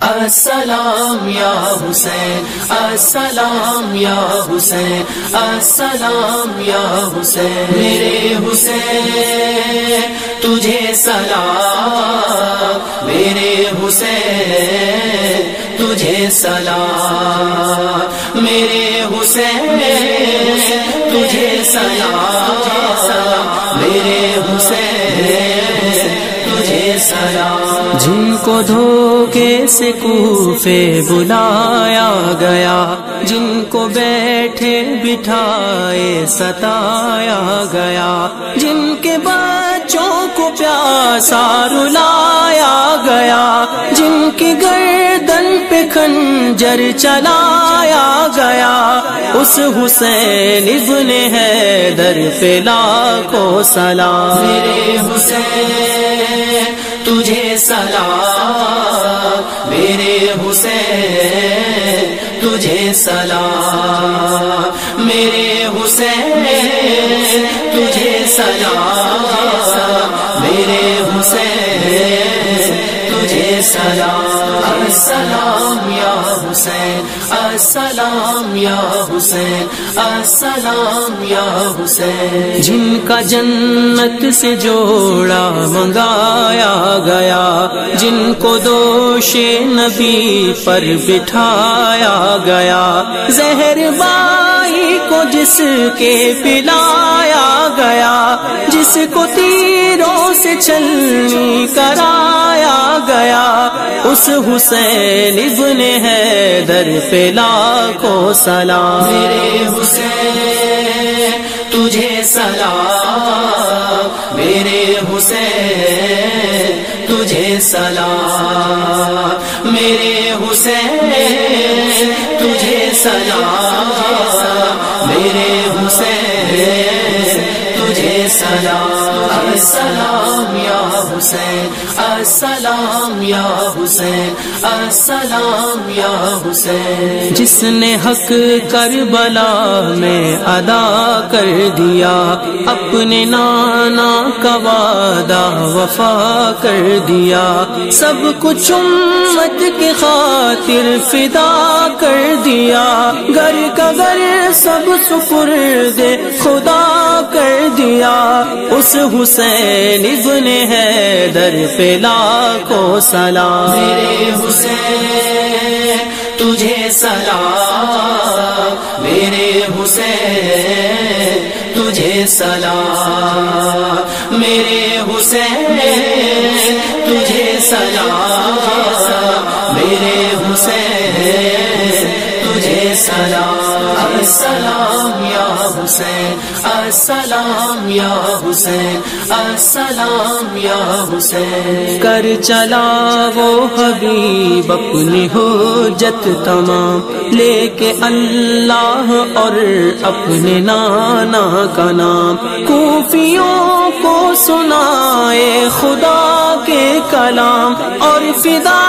السلام یا حسین، السلام یا حسین، السلام یا حسین، میرے حسین تجھے سلام، میرے حسین تجھے سلام، میرے حسین تجھے سلام، میرے حسین تجھے سلام۔ جن کو دھوکے سے کوفے بلایا گیا، جن کو بیٹھے بٹھائے ستایا گیا، جن کے بچوں کو پیاسا رلایا گیا، جن کی گردن پہ خنجر چلایا گیا، اس حسین ابن حیدر پہ لاکھوں سلام، میرے حسین تجھے سلام، میرے حسین تجھے سلام، میرے حسین تجھے سلام، میرے حسین تجھے سلام۔ السلام یا حسین، السلام یا حسین، السلام یا حسین، جن کا جنت سے جوڑا منگایا گیا، جن کو دوش نبی پر بٹھایا گیا، زہر بائی کو جس کے پلایا گیا، جس کو تیروں سے چلنی کرایا گیا، اس حسین ابن حیدر پہ لاکھوں سلام، میرے حسین تجھے سلام، میرے حسین تجھے سلام، میرے حسین تجھے سلام، میرے حسین تجھے سلام۔ السلام یا حسین، السلام یا حسین، السلام یا حسین، جس نے حق کربلا میں ادا کر دیا، اپنے نانا کا وعدہ وفا کر دیا، سب کچھ امت کی خاطر فدا کر دیا، گھر کا گھر سب سپرد خدا کر دیا، اس حسین ابن حیدر پہ لاکھوں سلام، میرے حسین تجھے سلام، میرے حسین تجھے سلام، میرے حسین تجھے سلام، میرے حسین تجھے سلام۔ السلام یا حسین، السلام یا حسین، السلام یا حسین، کر چلا وہ حبیب اپنی حجت تمام، لے کے اللہ اور اپنے نانا کا نام، کوفیوں کو سنائے خدا کے کلام، اور فدا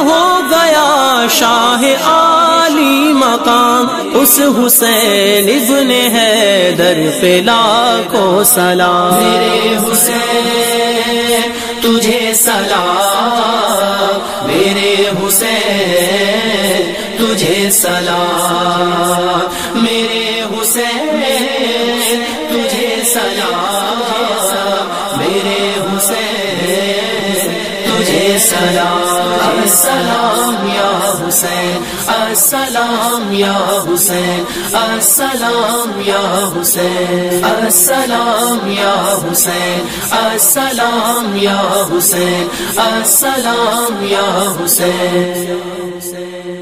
ہو گیا شاہ عالی مقام، اس حسین ابن حیدر پہ لاکھوں سلام، میرے حسین تجھے سلام، میرے حسین تجھے سلام، میرے حسین تجھے سلام، میرے حسین تجھے سلام۔ السلام یا حسین، السلام یا حسین، السلام یا حسین، السلام یا حسین، السلام یا حسین، السلام یا حسین۔